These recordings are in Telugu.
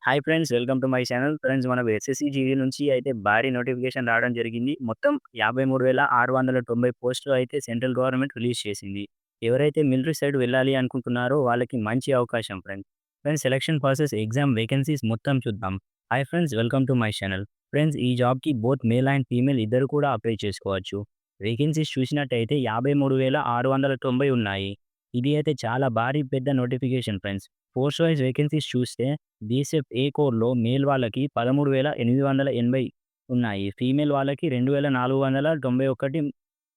Hi friends, welcome to my channel. Friends, మనకు ఎస్ఎస్‌సి జీడీ నుంచి అయితే భారీ నోటిఫికేషన్ రావడం జరిగింది. మొత్తం 53,690 పోస్టులు అయితే సెంట్రల్ గవర్నమెంట్ రిలీజ్ చేసింది. ఎవరైతే మిలిటరీ సైడ్ వెళ్ళాలి అనుకుంటున్నారో వాళ్ళకి మంచి అవకాశం friends. Friends, selection process, exam vacancies మొత్తం చూద్దాం. Hi friends, welcome to my channel. Friends, ఈ జాబ్‌కి బోత్ మేల్ అండ్ ఫీమేల్ ఇద్దరు కూడా అప్లై చేసుకోవచ్చు. వేకెన్సీస్ చూసినట్టయితే 53,690 ఉన్నాయి. ఇది అయితే చాలా భారీ పెద్ద notification friends. Post wise vacancies చూస్తే బీఎస్ఎఫ్ ఏ కోర్‌లో మేల్ వాళ్ళకి 13,880 ఉన్నాయి. ఫీమేల్ వాళ్ళకి 2,491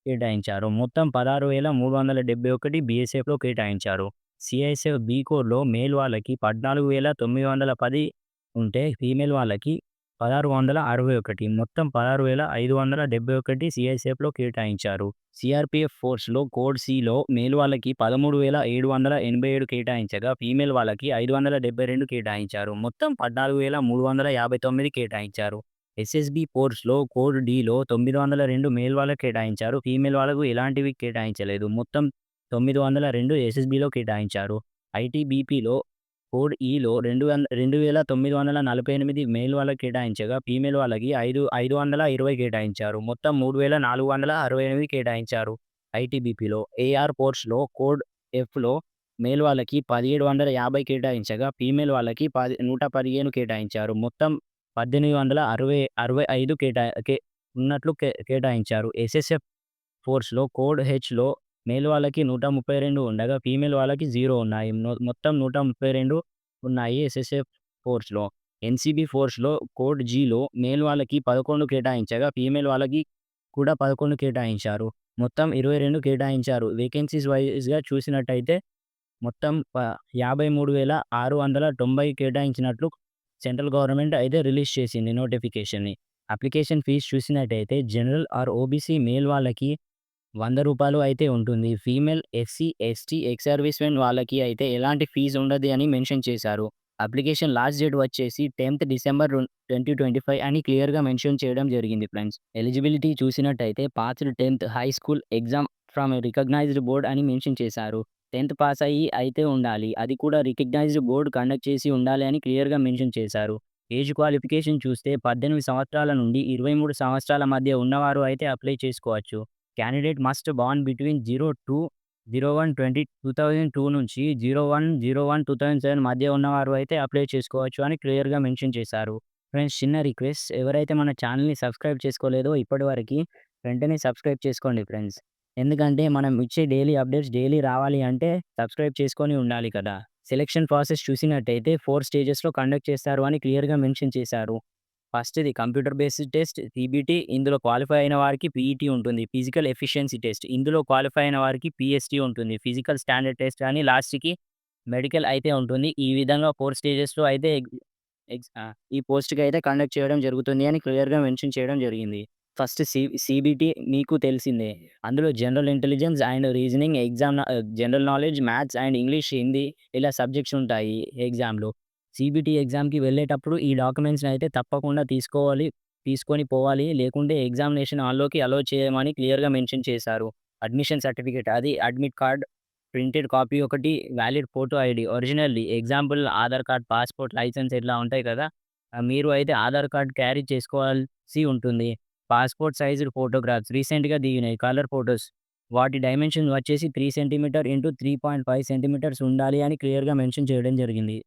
కేటాయించారు. మొత్తం 16,371 బీఎస్ఎఫ్‌లో కేటాయించారు. సీఐఎస్ఎఫ్ బి కోర్‌లో మేల్ వాళ్ళకి 14,910 ఉంటే ఫీమేల్ వాళ్ళకి 1,661, మొత్తం 16,571 సీఐఎస్ఎఫ్‌లో కేటాయించారు. సీఆర్‌పీఎఫ్ ఫోర్స్‌లో కోడ్ సిలో మేల్ వాళ్ళకి 13,787 కేటాయించగా, ఫీమేల్ వాళ్ళకి 572 కేటాయించారు. మొత్తం 14,359 కేటాయించారు. ఎస్ఎస్‌బీ ఫోర్స్‌లో కోడ్ డిలో 902 మేల్ వాళ్ళకి కేటాయించారు. ఫీమేల్ వాళ్ళకు ఎలాంటివి కేటాయించలేదు. మొత్తం 902 ఎస్ఎస్‌బీలో కేటాయించారు. ఐటీబీపీలో కోడ్ ఈలో 2,948 మేల్ వాళ్ళకి కేటాయించగా, ఫీమేల్ వాళ్ళకి 520 కేటాయించారు. మొత్తం 3,468 కేటాయించారు. ఐటీబీపీలో ఏఆర్ ఫోర్స్‌లో కోడ్ ఎఫ్‌లో మేల్ వాళ్ళకి 1,750 కేటాయించగా, ఫీమేల్ వాళ్ళకి 115 కేటాయించారు. మొత్తం 1,865 ఉన్నట్లు కేటాయించారు. ఎస్ఎస్ఎఫ్ ఫోర్స్‌లో కోడ్ హెచ్‌లో మేల్ వాళ్ళకి 132 ఉండగా, ఫీమేల్ వాళ్ళకి 0 ఉన్నాయి. మొత్తం 132 ఉన్నాయి ఎస్ఎస్ఎఫ్ ఫోర్స్‌లో. ఎన్‌సీబీ ఫోర్స్‌లో కోడ్ జీలో మేల్ వాళ్ళకి 11 కేటాయించగా, ఫీమేల్ వాళ్ళకి కూడా 11 కేటాయించారు. మొత్తం 22 కేటాయించారు. వేకెన్సీస్ వైస్‌గా చూసినట్టయితే మొత్తం 53,690 కేటాయించినట్లు సెంట్రల్ గవర్నమెంట్ అయితే రిలీజ్ చేసింది నోటిఫికేషన్‌ని. అప్లికేషన్ ఫీస్ చూసినట్టయితే జనరల్ ఆర్ ఓబీసీ మేల్ వాళ్ళకి రూ. 100 అయితే ఉంటుంది. Female, SC, ST, ex servicemen వాళ్ళకి అయితే ఎలాంటి ఫీజ్ ఉండదు అని మెన్షన్ చేశారు. అప్లికేషన్ లాస్ట్ డేట్ వచ్చేసి 10థ్ డిసెంబర్ 2025 అని క్లియర్‌గా మెన్షన్ చేయడం జరిగింది ఫ్రెండ్స్. ఎలిజిబిలిటీ చూసినట్టయితే పాస్డ్ 10థ్ high school exam from a recognised board అని మెన్షన్ చేశారు. 10థ్ పాస్ అయ్యి అయితే ఉండాలి. అది కూడా రికగ్నైజ్డ్ బోర్డ్ కండక్ట్ చేసి ఉండాలి అని క్లియర్‌గా మెన్షన్ చేశారు. ఏజ్ క్వాలిఫికేషన్ చూస్తే 18 సంవత్సరాల నుండి 23 సంవత్సరాల మధ్య ఉన్నవారు అయితే అప్లై చేసుకోవచ్చు. క్యాండిడేట్ మస్ట్ బార్న్ బిట్వీన్ 02/01/2002 నుంచి 01/01/2007 మధ్య ఉన్నవారు అయితే అప్లై చేసుకోవచ్చు అని క్లియర్‌గా మెన్షన్ చేశారు. ఫ్రెండ్స్, చిన్న రిక్వెస్ట్, ఎవరైతే మన ఛానెల్‌ని సబ్స్క్రైబ్ చేసుకోలేదో ఇప్పటివరకి వెంటనే సబ్స్క్రైబ్ చేసుకోండి ఫ్రెండ్స్. ఎందుకంటే మనం ఇచ్చే డైలీ అప్డేట్స్ డైలీ రావాలి అంటే సబ్స్క్రైబ్ చేసుకొని ఉండాలి కదా! సెలక్షన్ ప్రాసెస్ చూసినట్టయితే 4 స్టేజెస్‌లో కండక్ట్ చేస్తారు అని క్లియర్‌గా మెన్షన్ చేశారు. ఫస్ట్‌ది కంప్యూటర్ బేస్డ్ టెస్ట్ సీబీటీ. ఇందులో క్వాలిఫై అయిన వారికి పీఈటీ ఉంటుంది. Physical efficiency test. ఇందులో క్వాలిఫై అయిన వారికి పీఎస్టీ ఉంటుంది. ఫిజికల్ స్టాండర్డ్ టెస్ట్ అని లాస్ట్‌కి మెడికల్ అయితే ఉంటుంది. ఈ విధంగా 4 స్టేజెస్‌లో అయితే ఈ పోస్ట్‌కి అయితే కండక్ట్ చేయడం జరుగుతుంది అని క్లియర్‌గా మెన్షన్ చేయడం జరిగింది. ఫస్ట్ సీబీటీ మీకు తెలిసిందే. అందులో general intelligence and reasoning general knowledge, maths and English, Hindi ఇలా సబ్జెక్ట్స్ ఉంటాయి ఎగ్జామ్‌లో. సీబీటీ ఎగ్జామ్‌కి వెళ్ళేటప్పుడు ఈ డాక్యుమెంట్స్‌ని అయితే తప్పకుండా తీసుకొని పోవాలి. లేకుంటే ఎగ్జామినేషన్ హాల్‌లోకి అలో చేయమని క్లియర్‌గా మెన్షన్ చేశారు. అడ్మిషన్ సర్టిఫికేట్, అది అడ్మిట్ కార్డ్ ప్రింటెడ్ కాపీ ఒకటి, వాలిడ్ ఫోటో ఐడీ ఒరిజినల్‌ది. Example Aadhaar card, passport, license ఇట్లా ఉంటాయి కదా! మీరు అయితే ఆధార్ కార్డ్ క్యారీ చేసుకోవాల్సి ఉంటుంది. పాస్‌పోర్ట్ సైజ్డ్ ఫోటోగ్రాఫ్స్ రీసెంట్‌గా దిగినయి కలర్ ఫోటోస్. వాటి డైమెన్షన్ వచ్చేసి 3 సెంటీమీటర్ ఇంటూ 3.5 సెంటీమీటర్స్ ఉండాలి అని క్లియర్‌గా మెన్షన్ చేయడం జరిగింది.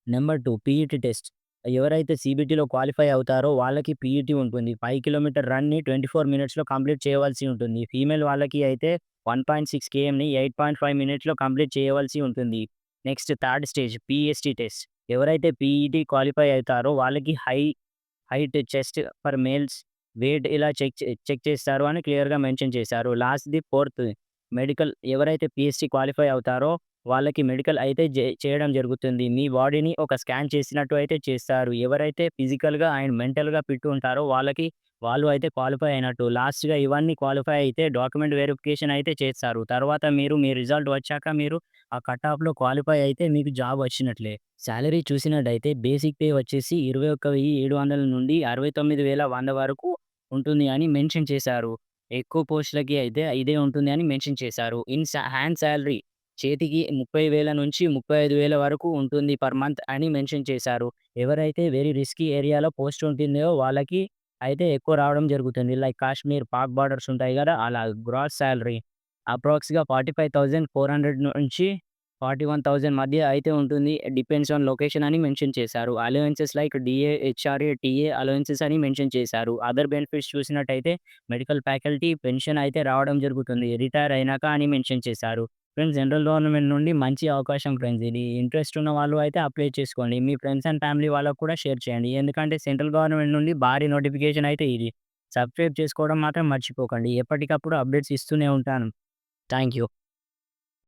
Number 2 PET test. ఎవరైతే సీబీటీలో క్వాలిఫై అవుతారో వాళ్ళకి పీఈటీ ఉంటుంది. 5 కిలోమీటర్ రన్‌ని 24 మినిట్స్‌లో కంప్లీట్ చేయవలసి ఉంటుంది. ఫీమేల్ వాళ్ళకి అయితే 1.6 కేఎంని 8.5 మినిట్స్‌లో కంప్లీట్ చేయవలసి ఉంటుంది. Next third stage PST test. ఎవరైతే పీఈటీ క్వాలిఫై అవుతారో వాళ్ళకి height, chest for males, weight ఇలా చెక్ చేస్తారు అని క్లియర్‌గా మెన్షన్ చేశారు. లాస్ట్‌ది ఫోర్త్ మెడికల్. ఎవరైతే పీఎస్‌సీ క్వాలిఫై అవుతారో వాళ్ళకి మెడికల్ అయితే చేయడం జరుగుతుంది. మీ బాడీని ఒక స్కాన్ చేసినట్టు అయితే చేస్తారు. ఎవరైతే ఫిజికల్‌గా అండ్ మెంటల్‌గా ఫిట్ ఉంటారో వాళ్ళు అయితే క్వాలిఫై అయినట్టు. లాస్ట్‌గా ఇవన్నీ క్వాలిఫై అయితే డాక్యుమెంట్ వెరిఫికేషన్ అయితే చేస్తారు. తర్వాత మీ రిజల్ట్ వచ్చాక మీరు ఆ కట్ ఆఫ్‌లో క్వాలిఫై అయితే మీకు జాబ్ వచ్చినట్లే. సాలరీ చూసినట్టయితే బేసిక్ పే వచ్చేసి 21,700 నుండి 69,100 వరకు ఉంటుంది అని మెన్షన్ చేశారు. ఎక్కువ పోస్ట్‌లకి అయితే ఇదే ఉంటుంది అని మెన్షన్ చేశారు. హ్యాండ్ సాలరీ చేతికి 30,000 నుంచి 35,000 వరకు ఉంటుంది పర్ మంత్ అని మెన్షన్ చేశారు. ఎవరైతే వెరీ రిస్కీ ఏరియాలో పోస్ట్ ఉంటుందో వాళ్ళకి అయితే ఎక్కువ రావడం జరుగుతుంది. లైక్ కాశ్మీర్, పాక్ బార్డర్స్ ఉంటాయి గదా! అలా గ్రాస్ సాలరీ అప్రాక్స్‌గా 45,400 నుంచి 41,000 మధ్య అయితే ఉంటుంది. డిపెండ్స్ ఆన్ లొకేషన్ అని మెన్షన్ చేశారు. Allowances like DA, HRA, TA allowances అని మెన్షన్ చేశారు. అదర్ బెనిఫిట్స్ చూసినట్టయితే మెడికల్ ఫ్యాకల్టీ పెన్షన్ అయితే రావడం జరుగుతుంది. రిటైర్ అయినాక అని మెన్షన్ చేశారు. ఫ్రెండ్స్ సెంట్రల్ గవర్నమెంట్ నుండి మంచి అవకాశం ఫ్రెండ్స్ ఇది. ఇంట్రెస్ట్ ఉన్న వాళ్ళు అయితే అప్లై చేసుకోండి. మీ ఫ్రెండ్స్ అండ్ ఫ్యామిలీ వాళ్ళకి కూడా షేర్ చేయండి. ఎందుకంటే సెంట్రల్ గవర్నమెంట్ నుండి భారీ నోటిఫికేషన్ అయితే ఇది. సబ్స్క్రైబ్ చేసుకోవడం మాత్రం మర్చిపోకండి. ఎప్పటికప్పుడు అప్డేట్స్ ఇస్తూనే ఉంటాను. Thank you.